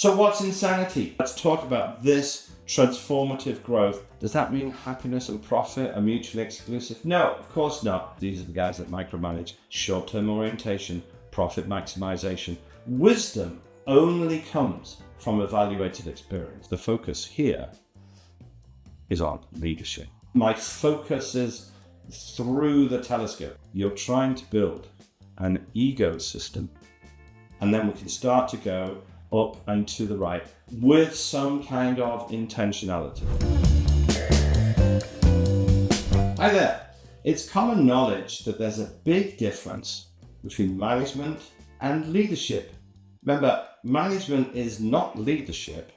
So what's insanity? Let's talk about this transformative growth. Does that mean happiness and profit are mutually exclusive? No, of course not. These are the guys that micromanage, short-term orientation, profit maximization. Wisdom only comes from evaluated experience. The focus here is on leadership. My focus is through the telescope. You're trying to build an ecosystem, and then we can start to go up and to the right with some kind of intentionality. Hi there. It's common knowledge that there's a big difference between management and leadership. Remember, management is not leadership,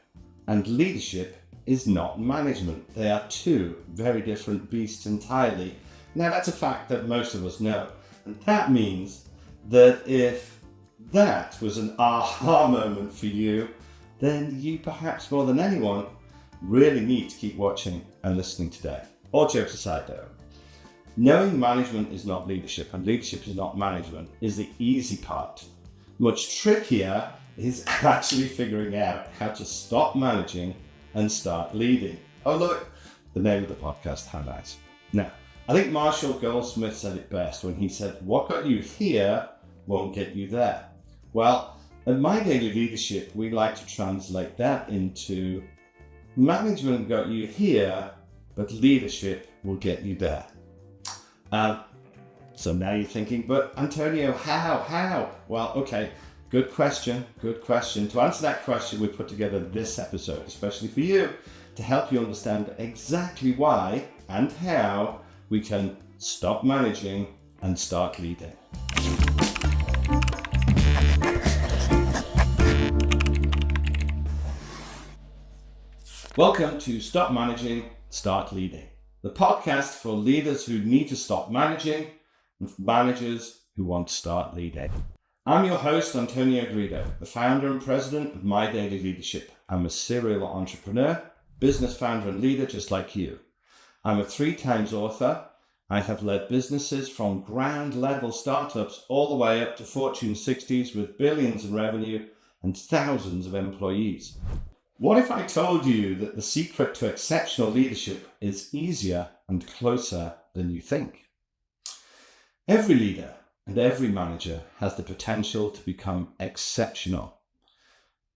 and leadership is not management. They are two very different beasts entirely. Now, that's a fact that most of us know. And that means that if that was an aha moment for you, then you perhaps more than anyone really need to keep watching and listening today. All jokes aside though, knowing management is not leadership and leadership is not management is the easy part. Much trickier is actually figuring out how to stop managing and start leading. Oh look, the name of the podcast, how nice. Now, I think Marshall Goldsmith said it best when he said, what got you here won't get you there. Well, at My Daily Leadership, we like to translate that into management got you here, but leadership will get you there. So now you're thinking, but Antonio, how? Well, okay, good question. To answer that question, we put together this episode, especially for you, to help you understand exactly why and how we can stop managing and start leading. Welcome to Stop Managing, Start Leading, the podcast for leaders who need to stop managing and for managers who want to start leading. I'm your host, Antonio Garrido, the founder and president of My Daily Leadership. I'm a serial entrepreneur, business founder and leader just like you. I'm a 3-times author. I have led businesses from ground level startups all the way up to Fortune 60s with billions in revenue and thousands of employees. What if I told you that the secret to exceptional leadership is easier and closer than you think? Every leader and every manager has the potential to become exceptional.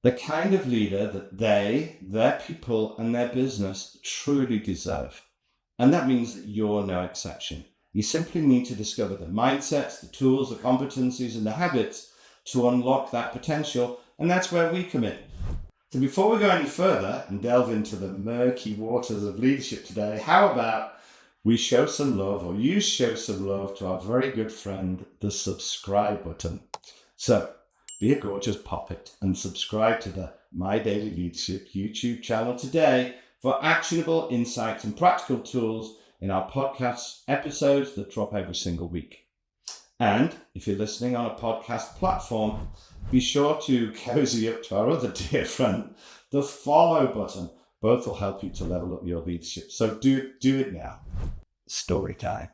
The kind of leader that they, their people, and their business truly deserve. And that means that you're no exception. You simply need to discover the mindsets, the tools, the competencies, and the habits to unlock that potential. And that's where we come in. So before we go any further and delve into the murky waters of leadership today, how about we show some love, or you show some love to our very good friend, the subscribe button. So be a gorgeous poppet and subscribe to the My Daily Leadership YouTube channel today for actionable insights and practical tools in our podcast episodes that drop every single week. And if you're listening on a podcast platform, be sure to cozy up to our other dear friend, the follow button. Both will help you to level up your leadership. So do it now. Story time.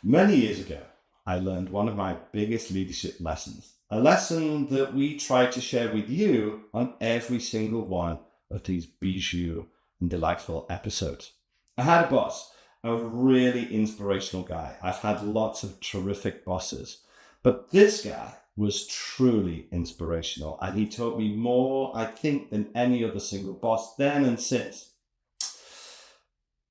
Many years ago, I learned one of my biggest leadership lessons, a lesson that we try to share with you on every single one of these bijou and delightful episodes. I had a boss, a really inspirational guy. I've had lots of terrific bosses, but this guy was truly inspirational, and he taught me more, I think, than any other single boss then and since.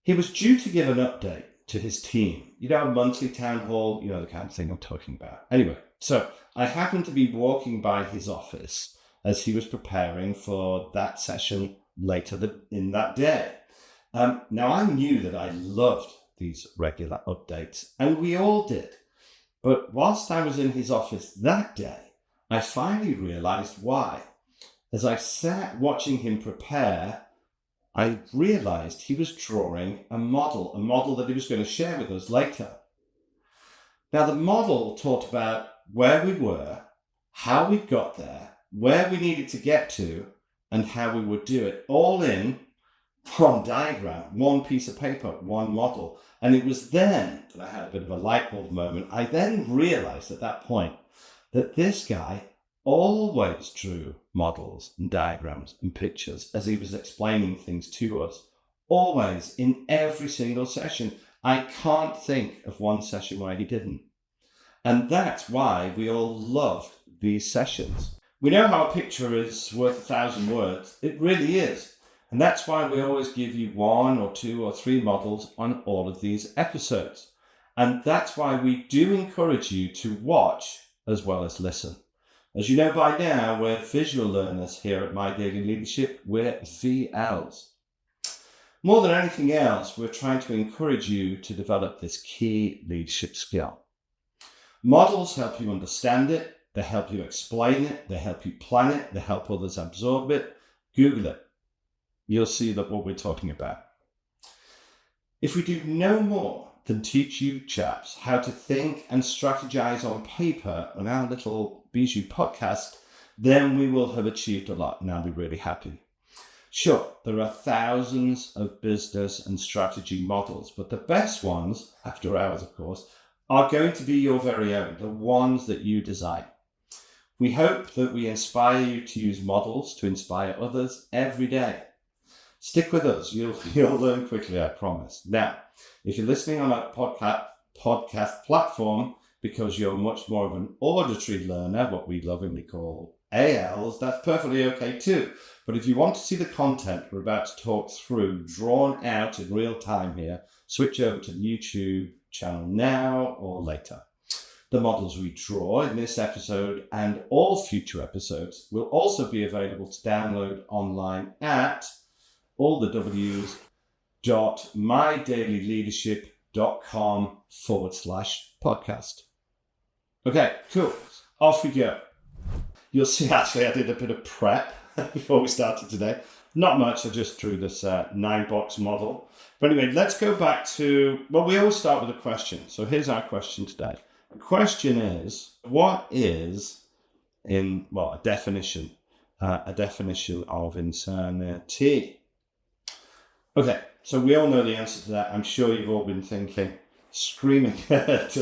He was due to give an update to his team, a monthly town hall, the kind of thing I'm talking about. Anyway, so I happened to be walking by his office as he was preparing for that session later in that day. Now, I knew that I loved these regular updates, and we all did. But whilst I was in his office that day, I finally realized why. As I sat watching him prepare, I realized he was drawing a model that he was going to share with us later. Now, the model talked about where we were, how we got there, where we needed to get to, and how we would do it, all in one diagram, one piece of paper, one model. And it was then that I had a bit of a light bulb moment. I then realized at that point that this guy always drew models and diagrams and pictures as he was explaining things to us. Always, in every single session. I can't think of one session where he didn't. And that's why we all loved these sessions. We know how a picture is worth 1,000 words. It really is. And that's why we always give you 1 or 2 or 3 models on all of these episodes. And that's why we do encourage you to watch as well as listen. As you know by now, we're visual learners here at My Daily Leadership. We're VLs. More than anything else, we're trying to encourage you to develop this key leadership skill. Models help you understand it, they help you explain it, they help you plan it, they help others absorb it. Google it. You'll see that what we're talking about. If we do no more than teach you chaps how to think and strategize on paper on our little Bijou podcast, then we will have achieved a lot and I'll be really happy. Sure, there are thousands of business and strategy models, but the best ones, after hours of course, are going to be your very own, the ones that you design. We hope that we inspire you to use models to inspire others every day. Stick with us, you'll learn quickly, I promise. Now, if you're listening on a podcast platform because you're much more of an auditory learner, what we lovingly call ALs, that's perfectly okay too. But if you want to see the content we're about to talk through drawn out in real time here, switch over to the YouTube channel now or later. The models we draw in this episode and all future episodes will also be available to download online at allthewdailyleadership.com/podcast. Okay, cool. Off we go. You'll see, actually, I did a bit of prep before we started today. Not much, I just drew this 9-box model. But anyway, let's go back to, well, we always start with a question. So here's our question today. The question is, what is, a definition of insanity? Okay, so we all know the answer to that. I'm sure you've all been thinking, screaming at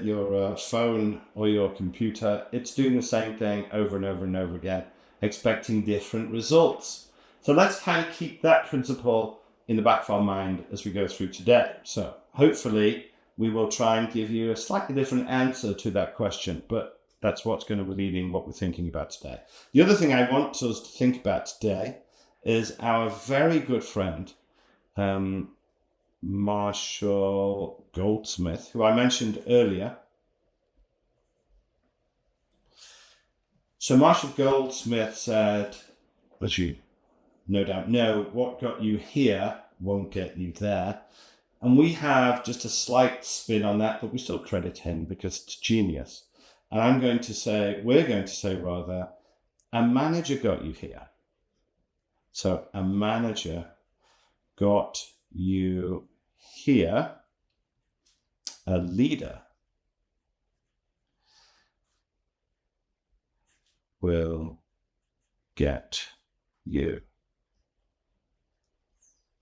your phone or your computer. It's doing the same thing over and over and over again, expecting different results. So let's kind of keep that principle in the back of our mind as we go through today. So hopefully we will try and give you a slightly different answer to that question, but that's what's going to be leading what we're thinking about today. The other thing I want us to think about today is our very good friend, Marshall Goldsmith, who I mentioned earlier. So Marshall Goldsmith said, as you no doubt know, what got you here won't get you there. And we have just a slight spin on that, but we still credit him because it's genius. And we're going to say rather, a manager got you here. So a manager got you here. A leader will get you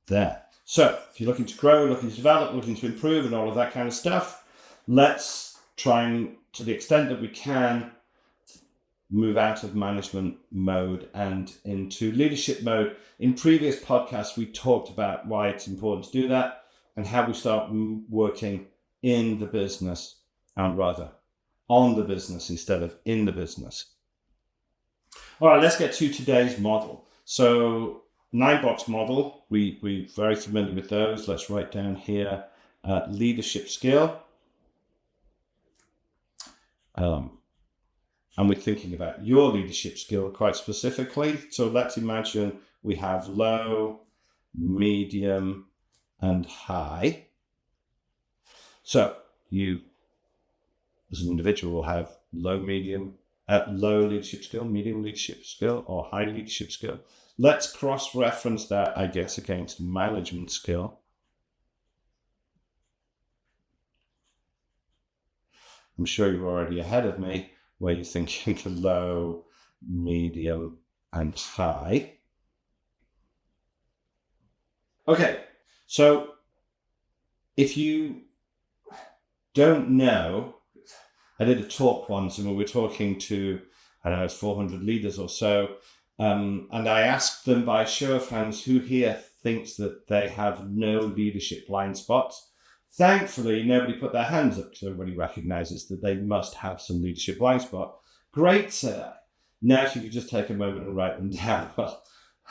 there. So if you're looking to grow, looking to develop, looking to improve and all of that kind of stuff, let's try and, to the extent that we can, move out of management mode and into leadership mode. In previous podcasts, we talked about why it's important to do that and how we start working in the business, and rather on the business instead of in the business. All right, let's get to today's model. So 9-box model, we're very familiar with those. Let's write down here, leadership skill. And we're thinking about your leadership skill quite specifically. So let's imagine we have low, medium, and high. So you, as an individual, will have low leadership skill, medium leadership skill, or high leadership skill. Let's cross-reference that, I guess, against management skill. I'm sure you're already ahead of me, where you're thinking low, medium, and high. Okay, so if you don't know, I did a talk once and we were talking to I don't know, it's 400 leaders or so. And I asked them by show of hands, who here thinks that they have no leadership blind spots? Thankfully, nobody put their hands up because everybody recognizes that they must have some leadership blind spot. Great, said I. Now, if you could just take a moment and write them down. Well,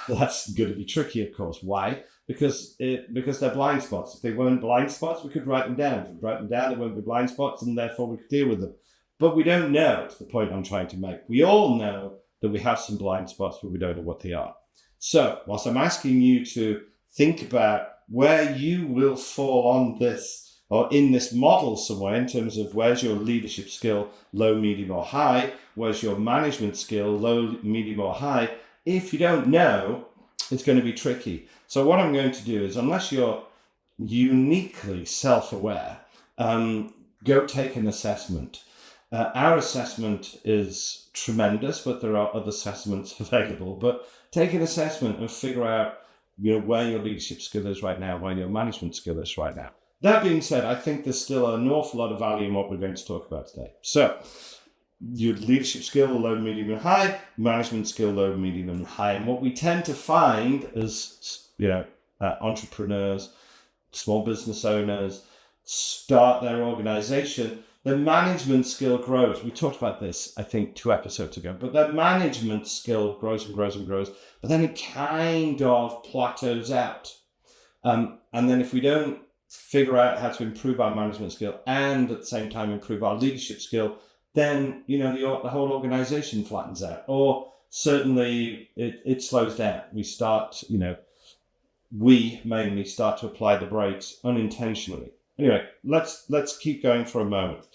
that's going to be tricky, of course. Why? Because they're blind spots. If they weren't blind spots, we could write them down. If we write them down, they won't be blind spots, and therefore we could deal with them. But we don't know. It's the point I'm trying to make. We all know that we have some blind spots, but we don't know what they are. So, whilst I'm asking you to think about where you will fall on this or in this model somewhere in terms of where's your leadership skill, low, medium, or high, where's your management skill, low, medium, or high, if you don't know, it's going to be tricky. So what I'm going to do is, unless you're uniquely self-aware, go take an assessment. Our assessment is tremendous, but there are other assessments available. But take an assessment and figure out, where your leadership skill is right now, where your management skill is right now. That being said, I think there's still an awful lot of value in what we're going to talk about today. So, your leadership skill, low, medium, and high. Management skill, low, medium, and high. And what we tend to find as entrepreneurs, small business owners, start their organization, the management skill grows. We talked about this, I think, 2 episodes ago. But the management skill grows and grows and grows. But then it kind of plateaus out. And then if we don't figure out how to improve our management skill and at the same time improve our leadership skill, then, the whole organization flattens out. Or certainly it slows down. We mainly start to apply the brakes unintentionally. Anyway, let's keep going for a moment.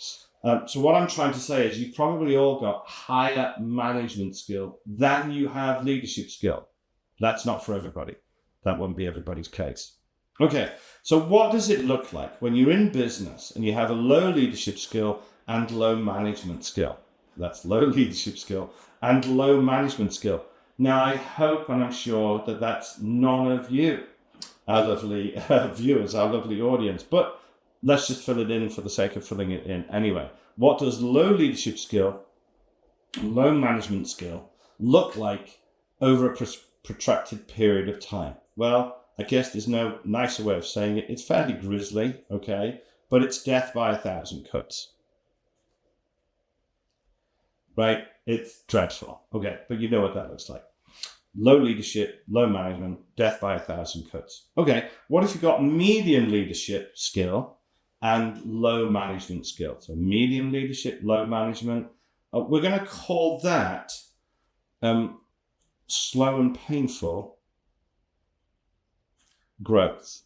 So what I'm trying to say is you've probably all got higher management skill than you have leadership skill. That's not for everybody. That won't be everybody's case. Okay, so what does it look like when you're in business and you have a low leadership skill and low management skill? That's low leadership skill and low management skill. Now, I hope and I'm sure that that's none of you, our lovely viewers, our lovely audience. But let's just fill it in for the sake of filling it in anyway. What does low leadership skill, low management skill look like over a protracted period of time? Well, I guess there's no nicer way of saying it. It's fairly grisly, okay? But it's death by 1,000 cuts. Right? It's dreadful. Okay, but you know what that looks like. Low leadership, low management, death by 1,000 cuts. Okay, what if you've got medium leadership skill and low management skill? So medium leadership, low management. We're going to call that slow and painful growth.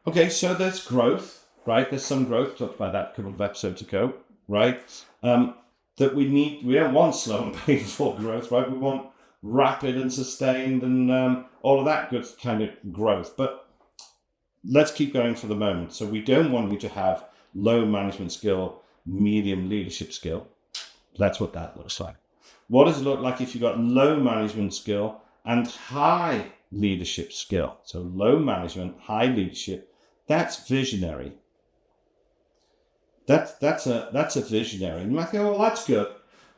Okay, so there's growth, right? There's some growth. We talked about that a couple of episodes ago, right? That we don't want slow and painful growth, right? We want rapid and sustained and all of that good kind of growth. But let's keep going for the moment. So we don't want you to have low management skill, medium leadership skill. That's what that looks like. What does it look like if you've got low management skill and high leadership skill? So low management, high leadership, that's visionary. That's a visionary. You might go, well, that's good.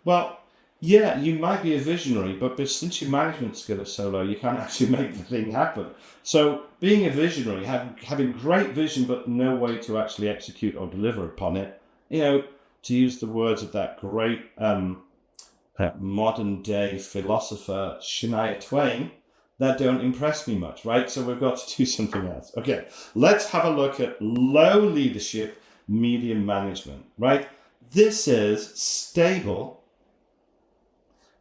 Well, yeah, you might be a visionary, but since your management skill is so low, you can't actually make the thing happen. So being a visionary, having great vision, but no way to actually execute or deliver upon it, to use the words of that great modern day philosopher, Shania Twain, that don't impress me much, right? So we've got to do something else. Okay, let's have a look at low leadership, medium management, right? This is stable.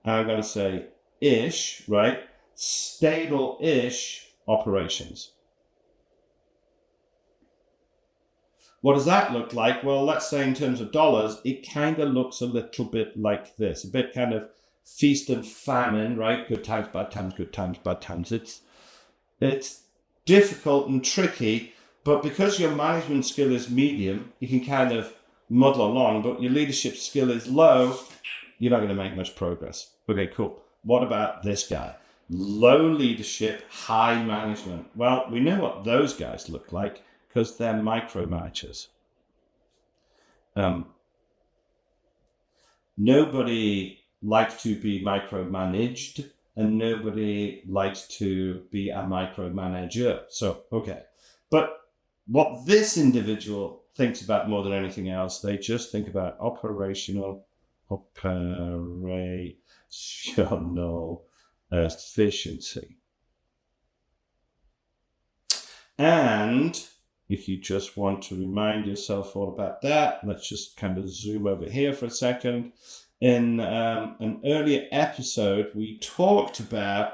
I'm going to say ish, right? Stable-ish operations. What does that look like? Well, let's say in terms of dollars, it kind of looks a little bit like this, a bit kind of feast and famine, right? Good times, bad times, good times, bad times. It's difficult and tricky, but because your management skill is medium, you can kind of muddle along, but your leadership skill is low, you're not going to make much progress. Okay, cool. What about this guy? Low leadership, high management. Well, we know what those guys look like because they're micromanagers. nobody likes to be micromanaged, and nobody likes to be a micromanager. So, okay. But what this individual thinks about more than anything else, they just think about operational efficiency. And if you just want to remind yourself all about that, let's just kind of zoom over here for a second. In an earlier episode, we talked about,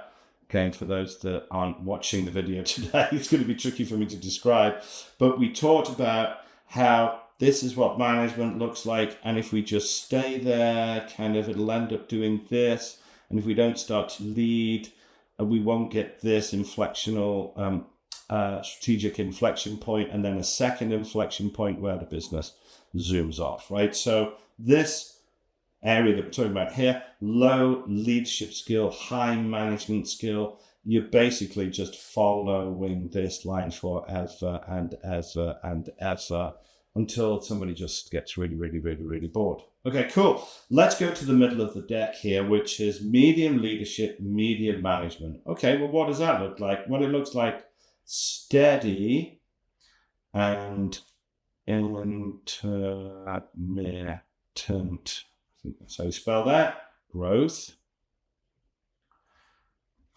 again, for those that aren't watching the video today, it's going to be tricky for me to describe, but we talked about how this is what management looks like, and if we just stay there, kind of it'll end up doing this, and if we don't start to lead, we won't get this inflectional strategic inflection point, and then a second inflection point where the business zooms off, right? So this area that we're talking about here, low leadership skill, high management skill, you're basically just following this line forever and ever and ever until somebody just gets really bored. Okay, cool. Let's go to the middle of the deck here, which is medium leadership, medium management. Okay, well, what does that look like? Well, it looks like steady and intermittent. So spell that, growth.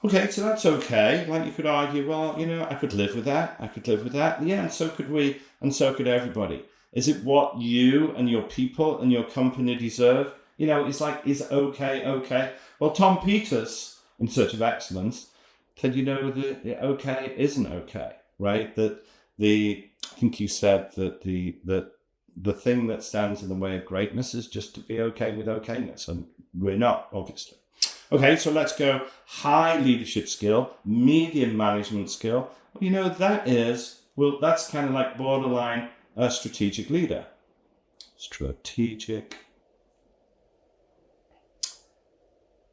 Okay, so that's okay. Like, you could argue, well, I could live with that. I could live with that. Yeah, and so could we, and so could everybody. Is it what you and your people and your company deserve? It's like, is okay? Well, Tom Peters, in Search of Excellence, said, the okay isn't okay, right? That I think you said that the thing that stands in the way of greatness is just to be okay with okayness, and we're not, obviously. Okay, so let's go high leadership skill, medium management skill. That's kind of like borderline a strategic leader. Strategic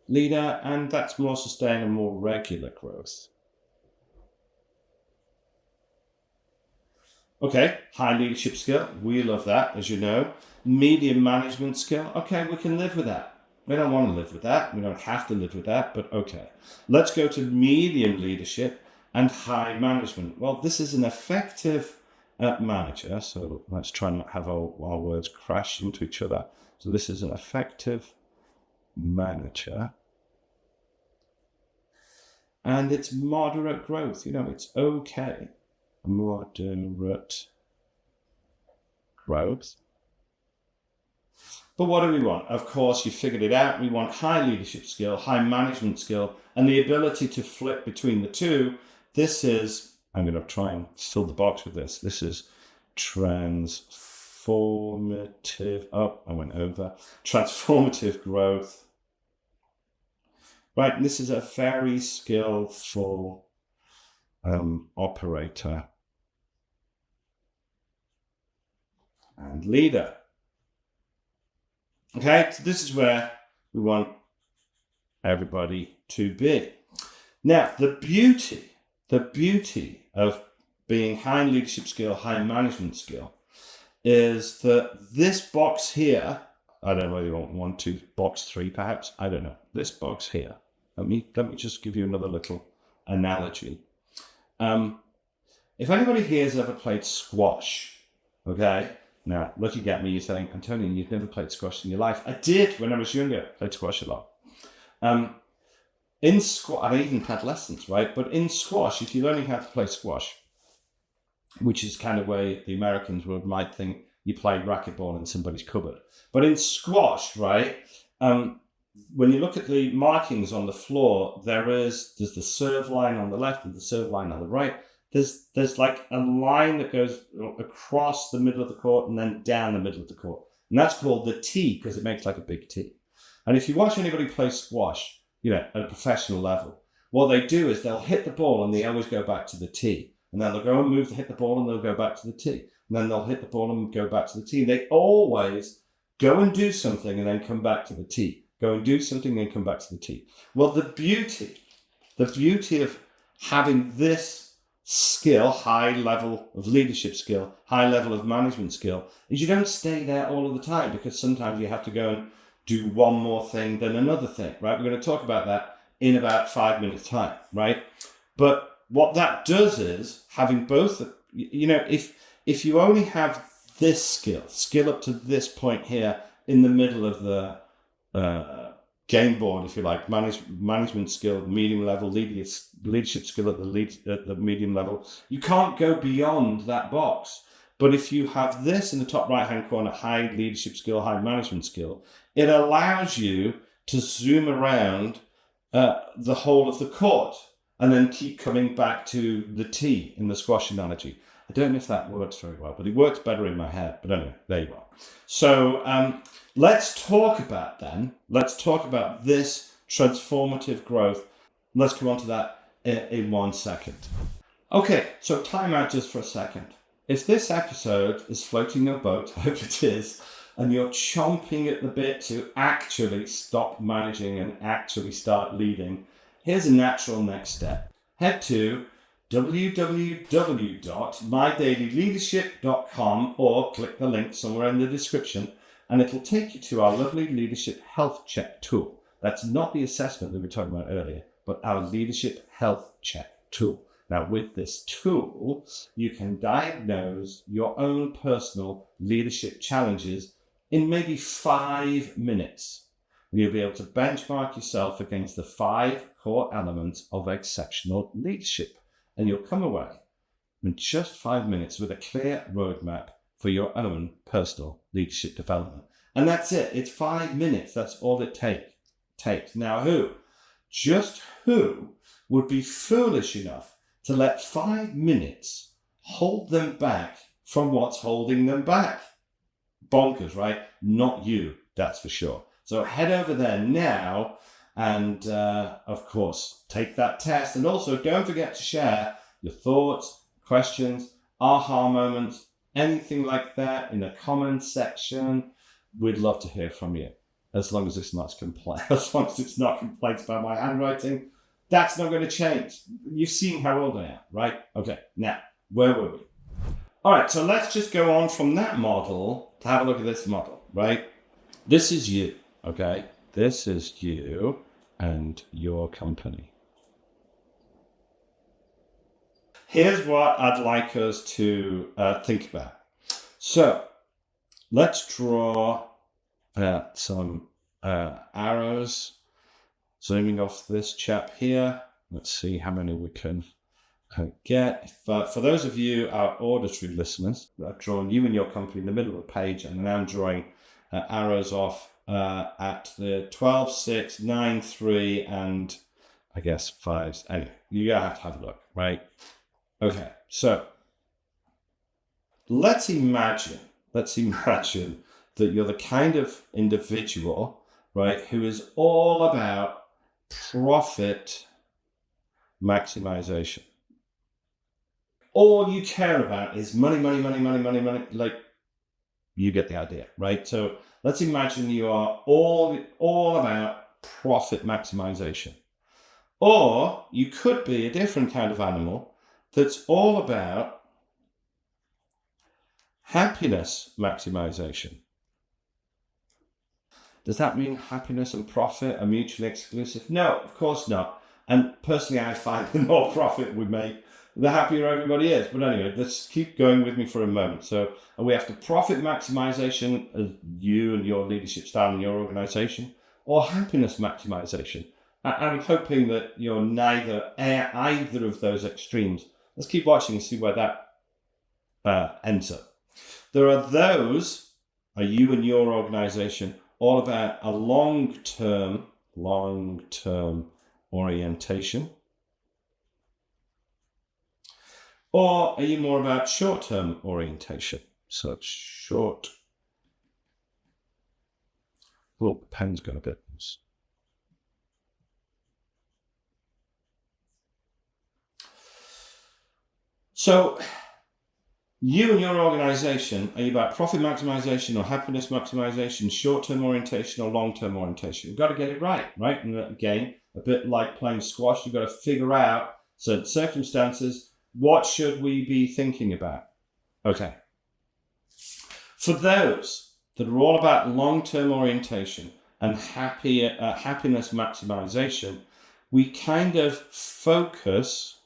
leader, and that's more sustained and more regular growth. Okay, high leadership skill, we love that, as you know. Medium management skill, okay, we can live with that. We don't want to live with that, we don't have to live with that, but okay. Let's go to medium leadership and high management. Well, this is an effective manager, so let's try not have our words crash into each other. So this is an effective manager. And it's moderate growth, it's okay. Moderate growth. But what do we want? Of course, you figured it out. We want high leadership skill, high management skill, and the ability to flip between the two. This is, I'm going to try and fill the box with this. This is transformative. Oh, I went over. Transformative growth. Right, this is a very skillful operator and leader. Okay, so this is where we want everybody to be. Now, the beauty of being high leadership skill, high management skill, is that this box here, I don't know whether you want to, box 3 perhaps, I don't know, this box here. Let me just give you another little analogy. If anybody here has ever played squash, okay? Now, looking at me, you're saying, Antonio, you've never played squash in your life. I did when I was younger, played squash a lot. In squash, I even had lessons, right? But in squash, if you're learning how to play squash, which is kind of where the Americans might think you play racquetball in somebody's cupboard. But in squash, right, when you look at the markings on the floor, there's the serve line on the left and the serve line on the right. There's like a line that goes across the middle of the court and then down the middle of the court. And that's called the tee because it makes like a big T. And if you watch anybody play squash, at a professional level, what they do is they'll hit the ball and they always go back to the tee. And then they'll go and move to hit the ball and they'll go back to the tee. And then they'll hit the ball and go back to the tee. They always go and do something and then come back to the tee. Go and do something and come back to the tee. Well, the beauty of having this skill, high level of leadership skill, high level of management skill, is you don't stay there all of the time, because sometimes you have to go and do one more thing than another thing, right? We're going to talk about that in about 5 minutes time, right? But what that does is having both, if you only have this skill up to this point here in the middle of the game board, if you like, management skill, medium level, leadership skill at the medium level, you can't go beyond that box. But if you have this in the top right-hand corner, high leadership skill, high management skill, it allows you to zoom around the whole of the court and then keep coming back to the tee in the squash analogy. I don't know if that works very well, but it works better in my head. But anyway, there you are. So let's talk about this transformative growth. Let's come on to that in 1 second. Okay, so time out just for a second. If this episode is floating your boat, I hope it is, and you're chomping at the bit to actually stop managing and actually start leading, here's a natural next step. Head to www.mydailyleadership.com or click the link somewhere in the description and it'll take you to our lovely leadership health check tool. That's not the assessment that we were talking about earlier, but our leadership health check tool. Now, with this tool, you can diagnose your own personal leadership challenges in maybe 5 minutes. You'll be able to benchmark yourself against the 5 core elements of exceptional leadership. And you'll come away in just 5 minutes with a clear roadmap for your own personal leadership development. And that's it. It's 5 minutes. That's all it takes. Now, who would be foolish enough to let 5 minutes hold them back from what's holding them back? Bonkers, right? Not you, that's for sure. So head over there now and, of course, take that test. And also don't forget to share your thoughts, questions, aha moments, anything like that in the comments section. We'd love to hear from you. As long as it's not complaints about my handwriting, that's not going to change. You've seen how old I am, right? Okay, now, where were we? All right, so let's just go on from that model to have a look at this model, right? This is you, okay? This is you and your company. Here's what I'd like us to think about. So let's draw some arrows zooming off this chap here. Let's see how many we can get. For those of you, our auditory listeners, I've drawn you and your company in the middle of the page, and then I'm drawing arrows off at the 12, 6, 9, 3, and I guess 5s. Anyway, you have to have a look, right? Okay, so let's imagine that you're the kind of individual, right, who is all about profit maximization. All you care about is money. Like, you get the idea, right? So let's imagine you are all about profit maximization. Or you could be a different kind of animal that's all about happiness maximization. Does that mean happiness and profit are mutually exclusive? No, of course not. And personally, I find the more profit we make, the happier everybody is. But anyway, let's keep going with me for a moment. So we have to profit maximization as you and your leadership style and your organization, or happiness maximization. I'm hoping that you're either of those extremes. Let's keep watching and see where that ends up. There are those, are you and your organization, all about a long-term orientation? Or are you more about short-term orientation? So it's short. Oh, the pen's got a bit loose. So you and your organization, are you about profit maximization or happiness maximization, short-term orientation or long-term orientation? You've got to get it right? And again, a bit like playing squash, you've got to figure out certain circumstances. What should we be thinking about? Okay. For those that are all about long-term orientation, and happiness maximization, we kind of focus.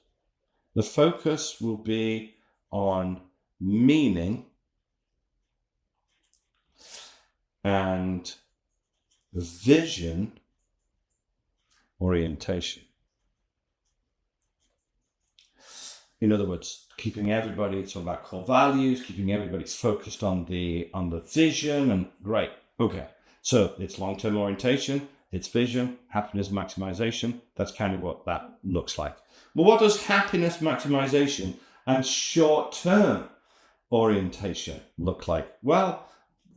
The focus will be on meaning and vision orientation. In other words, keeping everybody, it's all about core values, keeping everybody focused on the vision, and great. Okay. So it's long-term orientation, it's vision, happiness maximization. That's kind of what that looks like. Well, what does happiness maximization and short-term orientation look like? Well,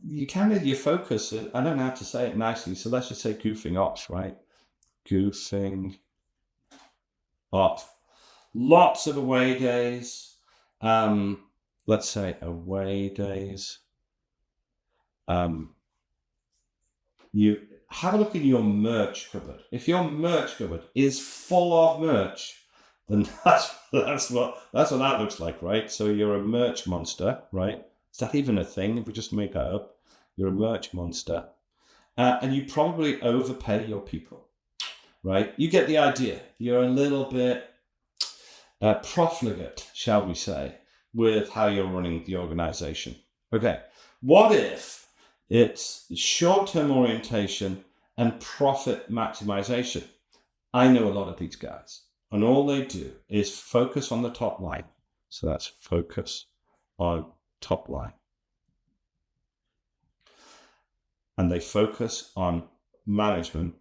your focus, I don't know how to say it nicely, so let's just say goofing off, right? Goofing off. Lots of away days. Let's say away days. You have a look in your merch cupboard. If your merch cupboard is full of merch, then that's what that looks like, right? So you're a merch monster, right? Is that even a thing? If we just make that up, you're a merch monster, and you probably overpay your people, right? You get the idea. You're a little bit profligate, shall we say, with how you're running the organization. Okay, what if it's short-term orientation and profit maximization? I know a lot of these guys, and all they do is focus on the top line. So that's focus on top line. And they focus on management,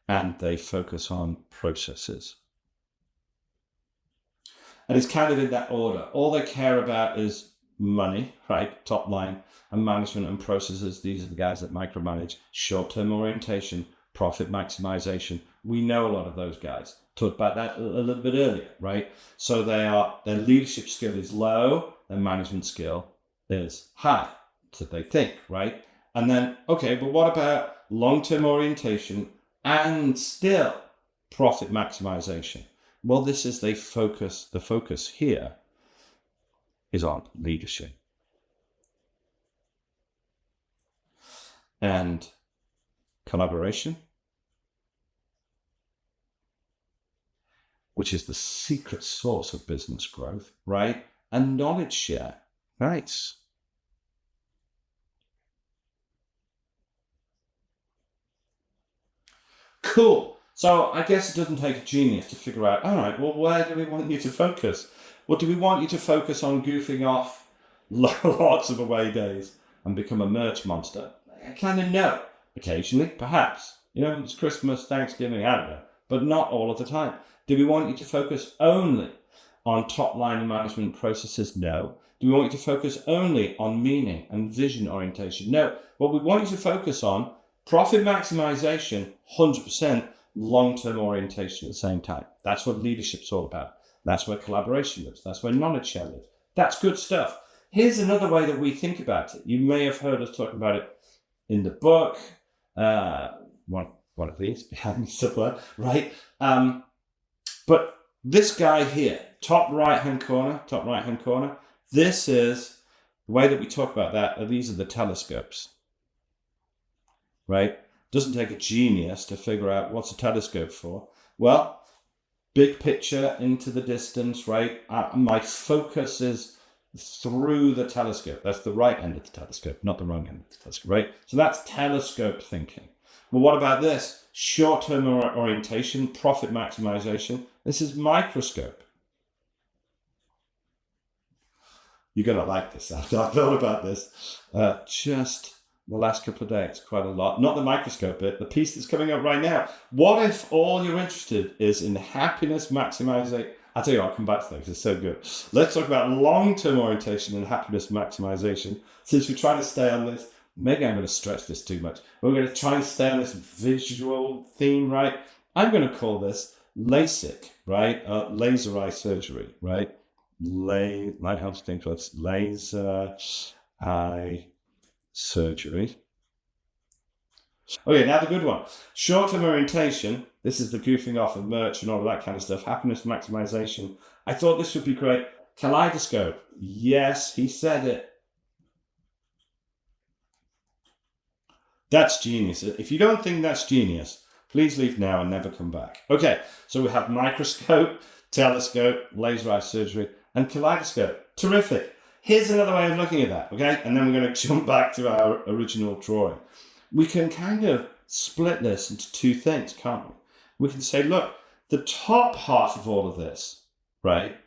and they focus on processes. And it's kind of in that order. All they care about is money, right? Top line, and management and processes. These are the guys that micromanage. Short-term orientation, profit maximization. We know a lot of those guys. Talked about that a little bit earlier, right? So their leadership skill is low, their management skill is high. So they think, right? And then, okay, but what about long-term orientation and still profit maximization? Well, this is the focus here is on leadership. And collaboration, which is the secret source of business growth, right? And knowledge share, right? Cool. So I guess it doesn't take a genius to figure out, all right, well, where do we want you to focus? Well, do we want you to focus on goofing off lots of away days and become a merch monster? I kind of know. Occasionally, perhaps. You know, it's Christmas, Thanksgiving, I don't know. But not all of the time. Do we want you to focus only on top line management processes? No. Do we want you to focus only on meaning and vision orientation? No. What we want you to focus on, profit maximization, 100%, long-term orientation at the same time. That's what leadership's all about. That's where collaboration lives. That's where knowledge share lives. That's good stuff. Here's another way that we think about it. You may have heard us talk about it in the book, one of these behind me somewhere, right? But this guy here, top right-hand corner, this is the way that we talk about that. These are the telescopes, right? Doesn't take a genius to figure out what's a telescope for. Well, big picture into the distance, right? My focus is through the telescope. That's the right end of the telescope, not the wrong end of the telescope, right? So that's telescope thinking. Well, what about this? Short-term orientation, profit maximization. This is microscope. You're going to like this. I've thought about this just the last couple of days, quite a lot. Not the microscope bit, the piece that's coming up right now. What if all you're interested is in happiness maximization? I'll tell you what, I'll come back to that because it's so good. Let's talk about long-term orientation and happiness maximization. Since we're trying to stay on this, maybe I'm going to stretch this too much. We're going to try and stay on this visual theme, right? I'm going to call this LASIK, right? Laser eye surgery, right? Like how to think what's laser eye surgery. Okay, now the good one. Short-term orientation. This is the goofing off of merch and all of that kind of stuff. Happiness maximization. I thought this would be great. Kaleidoscope. Yes, he said it. That's genius. If you don't think that's genius, please leave now and never come back. Okay, so we have microscope, telescope, laser eye surgery, and kaleidoscope. Terrific. Here's another way of looking at that, okay? And then we're going to jump back to our original drawing. We can kind of split this into two things, can't we? We can say, look, the top half of all of this, right,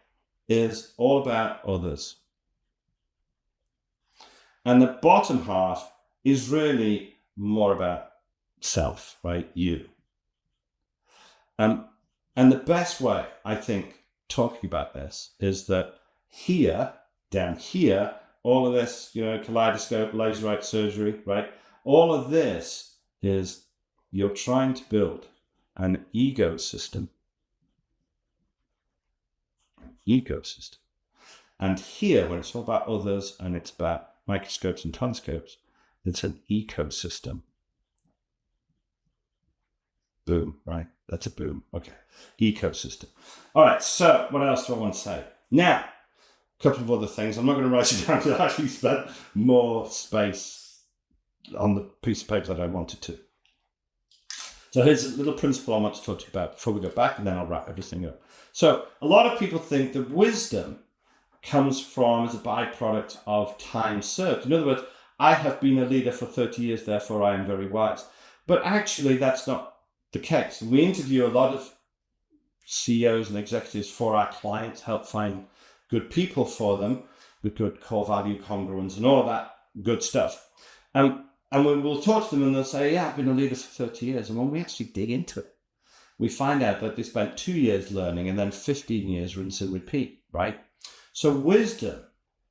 is all about others. And the bottom half is really more about self, right, you. And the best way, I think, talking about this is that here, down here, all of this, kaleidoscope, laser eye surgery, right, all of this is you're trying to build an ecosystem. And here, when it's all about others and it's about microscopes and telescopes, it's an ecosystem. Boom, right? That's a boom. Okay. Ecosystem. All right. So what else do I want to say? Now, a couple of other things. I'm not going to write it down because I actually spent more space on the piece of paper that I wanted to. So here's a little principle I want to talk to you about before we go back, and then I'll wrap everything up. So a lot of people think that wisdom comes from as a byproduct of time served. In other words, I have been a leader for 30 years, therefore I am very wise. But actually, that's not the case. We interview a lot of CEOs and executives for our clients, help find good people for them with good core value congruence and all of that good stuff. And when we'll talk to them and they'll say, yeah, I've been a leader for 30 years. And when we actually dig into it, we find out that they spent 2 years learning and then 15 years rinse and repeat, right? So wisdom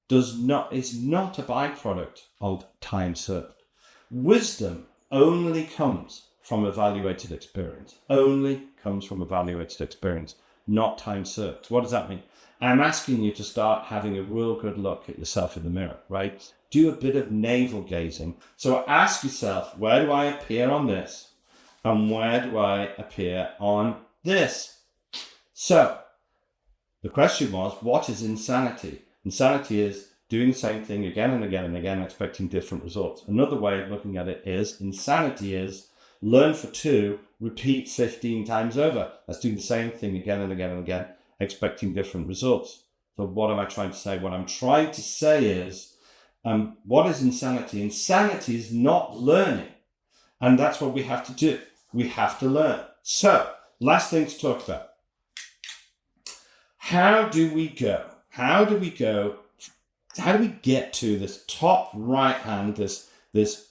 is not a byproduct of time served. Wisdom only comes from evaluated experience. Only comes from evaluated experience, not time served. What does that mean? I'm asking you to start having a real good look at yourself in the mirror, right? Do a bit of navel gazing. So ask yourself, where do I appear on this? And where do I appear on this? So the question was, what is insanity? Insanity is doing the same thing again and again and again, expecting different results. Another way of looking at it is, insanity is learn for 2, repeat 15 times over. That's doing the same thing again and again and again, expecting different results. So what am I trying to say? What I'm trying to say is, what is insanity? Insanity is not learning. And that's what we have to do. We have to learn. So, last thing to talk about. How do we go? How do we get to this top right hand, this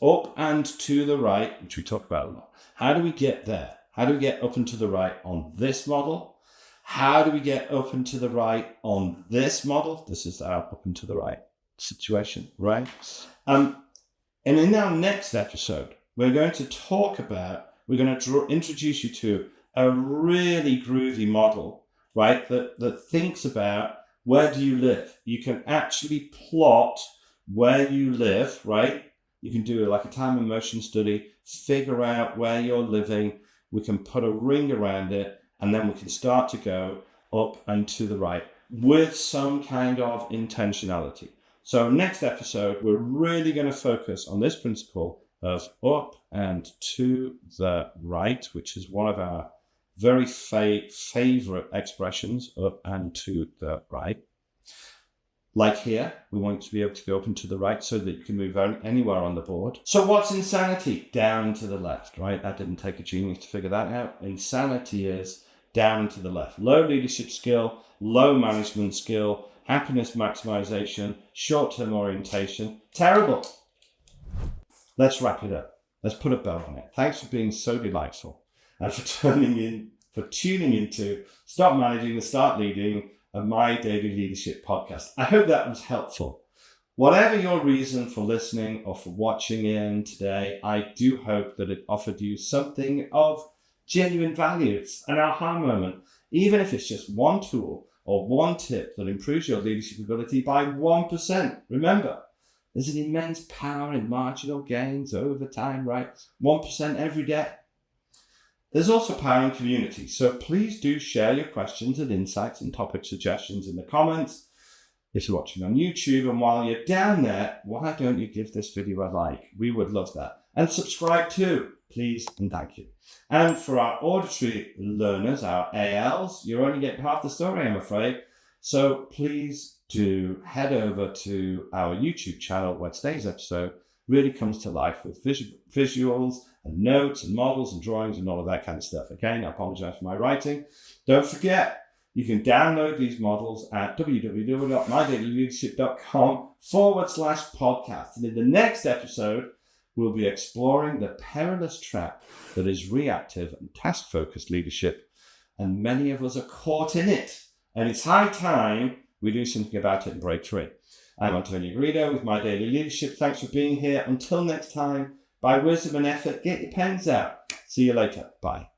up and to the right, which we talk about a lot? How do we get there? How do we get up and to the right on this model? How do we get up and to the right on this model? This is our up and to the right situation, right? And in our next episode, we're going to introduce you to a really groovy model, right? That thinks about, where do you live? You can actually plot where you live, right? You can do like a time and motion study, figure out where you're living. We can put a ring around it, and then we can start to go up and to the right with some kind of intentionality. So next episode, we're really going to focus on this principle of up and to the right, which is one of our very favorite expressions, up and to the right. Like here, we want to be able to go up and to the right so that you can move anywhere on the board. So what's insanity? Down to the left, right? That didn't take a genius to figure that out. Insanity is down to the left. Low leadership skill, low management skill, happiness maximization, short-term orientation. Terrible. Let's wrap it up. Let's put a bow on it. Thanks for being so delightful and for tuning into Stop Managing and Start Leading, of My Daily Leadership podcast. I hope that was helpful. Whatever your reason for listening or for watching in today, I do hope that it offered you something of genuine value. It's an aha moment, even if it's just one tool or one tip that improves your leadership ability by 1%. Remember, there's an immense power in marginal gains over time, right? 1% every day. There's also power in community, so please do share your questions and insights and topic suggestions in the comments if you're watching on YouTube. And while you're down there, why don't you give this video a like? We would love that. and subscribe too, please and thank you. And for our auditory learners, our ALs, you're only getting half the story, I'm afraid. So please do head over to our YouTube channel where today's episode really comes to life with visuals and notes and models and drawings and all of that kind of stuff. Again, I apologize for my writing. Don't forget, you can download these models at www.mydailyleadership.com/podcast. And in the next episode, we'll be exploring the perilous trap that is reactive and task-focused leadership. And many of us are caught in it. And it's high time we do something about it and break free. I'm Antonio Garrido with My Daily Leadership. Thanks for being here. Until next time, by wisdom and effort, get your pens out. See you later. Bye.